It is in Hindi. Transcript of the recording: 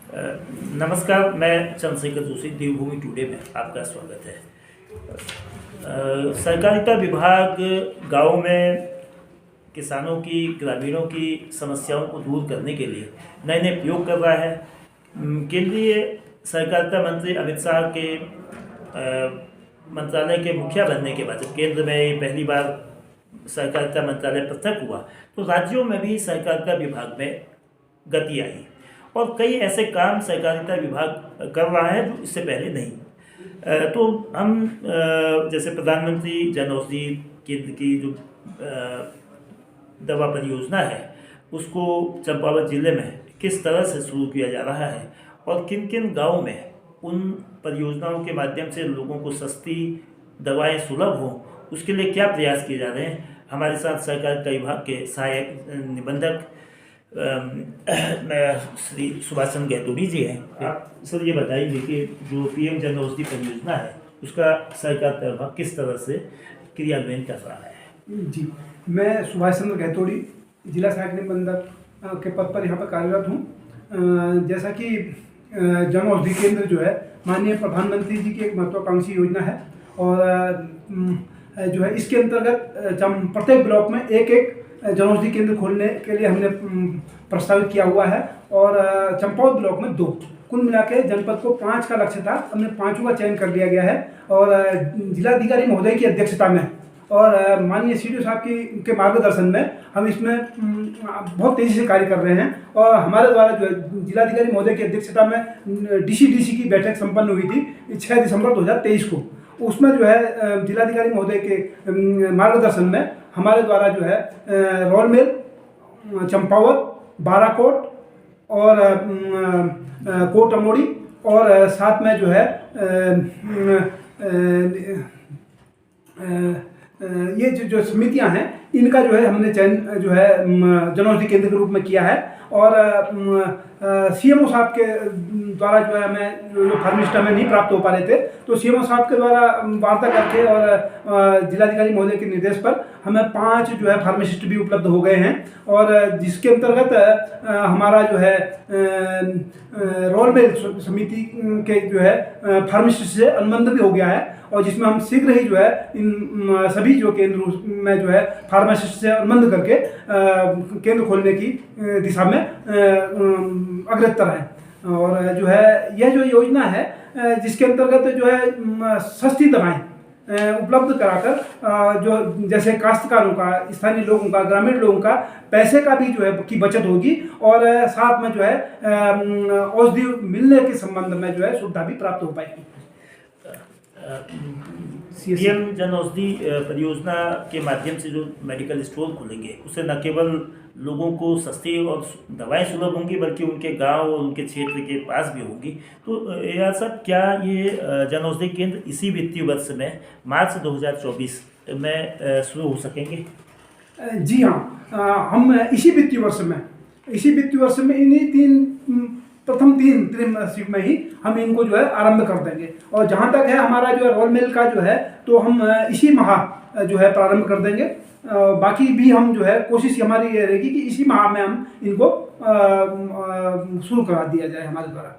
नमस्कार, मैं चंद्रशेखर जोशी, देवभूमि टुडे में आपका स्वागत है। सहकारिता विभाग गाँव में किसानों की, ग्रामीणों की समस्याओं को दूर करने के लिए नए नए प्रयोग कर रहा है। केंद्रीय सहकारिता मंत्री अमित शाह के मंत्रालय के मुखिया बनने के बाद जब केंद्र में पहली बार सहकारिता मंत्रालय पृथक हुआ तो राज्यों में भी सहकारिता विभाग में गति आई और कई ऐसे काम सहकारिता विभाग कर रहा है जो इससे पहले नहीं। तो हम जैसे प्रधानमंत्री जन औषधि केंद्र की जो दवा परियोजना है उसको चंपावत जिले में किस तरह से शुरू किया जा रहा है और किन किन गाँवों में उन परियोजनाओं के माध्यम से लोगों को सस्ती दवाएं सुलभ हों, उसके लिए क्या प्रयास किए जा रहे हैं। हमारे साथ सहकारिता विभाग के सहायक निबंधक श्री सुभाष चंद्र गैतोड़ी जी हैं। आप सर ये बताइए कि जो पीएम जन औषधि परियोजना है उसका सहकारिता विभाग किस तरह से क्रियान्वयन कर रहा है। जी, मैं सुभाष चंद्र गैतोड़ी जिला सहायक निबंधक के पद पर यहाँ पर कार्यरत हूँ। जैसा कि जन औषधि केंद्र जो है माननीय प्रधानमंत्री जी की एक महत्वाकांक्षी योजना है और जो है इसके अंतर्गत प्रत्येक ब्लॉक में एक जन औषधि केंद्र खोलने के लिए हमने प्रस्तावित किया हुआ है और चंपावत ब्लॉक में 2, कुल मिला के जनपद को 5 का लक्ष्य था। हमने 5वां का चयन कर लिया गया है और जिलाधिकारी महोदय की अध्यक्षता में और माननीय सीडीओ साहब के मार्गदर्शन में हम इसमें बहुत तेज़ी से कार्य कर रहे हैं। और हमारे द्वारा जो है जिलाधिकारी महोदय की अध्यक्षता में डीसी की बैठक संपन्न हुई थी 6 दिसंबर 2023 को। उसमें जो है जिलाधिकारी महोदय के मार्गदर्शन में हमारे द्वारा जो है रोलमेल, चंपावत, बाराकोट और कोट अमोड़ी और साथ में जो है ये जो समितियां हैं इनका जो है हमने चयन जो है जन औषधि केंद्र के रूप में किया है। और सीएमओ साहब के द्वारा जो है हमें जो फार्मिस्ट हमें नहीं प्राप्त हो पा रहे थे तो सीएमओ साहब के द्वारा वार्ता करके और जिलाधिकारी महोदय के निर्देश पर हमें 5 जो है फार्मासिस्ट भी उपलब्ध हो गए हैं और जिसके अंतर्गत हमारा जो है रोलमेल समिति के जो है फार्मासिस्ट से अनुबंध भी हो गया है और जिसमें हम शीघ्र ही जो है इन सभी जो केंद्र में जो है फार्मासिस्ट से अनुबंध करके केंद्र खोलने की दिशा में अग्रसर है। और जो है यह जो योजना है जिसके अंतर्गत जो है सस्ती दवाएं उपलब्ध कराकर जो जैसे काश्तकारों का, स्थानीय लोगों का, ग्रामीण लोगों का पैसे का भी जो है की बचत होगी और साथ में जो है औषधि मिलने के संबंध में जो है सुविधा भी प्राप्त हो पाएगी। पीएम जन औषधि परियोजना के माध्यम से जो मेडिकल स्टोर खुलेंगे उससे न केवल लोगों को सस्ती और दवाएं सुलभ होंगी बल्कि उनके गांव और उनके क्षेत्र के पास भी होंगी। तो यार साहब, क्या ये जन औषधि केंद्र इसी वित्तीय वर्ष में मार्च 2024 में शुरू हो सकेंगे? जी हाँ, हम इसी वित्तीय वर्ष में इन्हीं प्रथम 3 त्रैमासिक में ही हम इनको जो है आरंभ कर देंगे। और जहाँ तक है हमारा जो है रोलमेल का जो है तो हम इसी माह जो है प्रारंभ कर देंगे। बाकी भी हम जो है कोशिश हमारी ये रहेगी कि इसी माह में हम इनको शुरू करा दिया जाए हमारे द्वारा।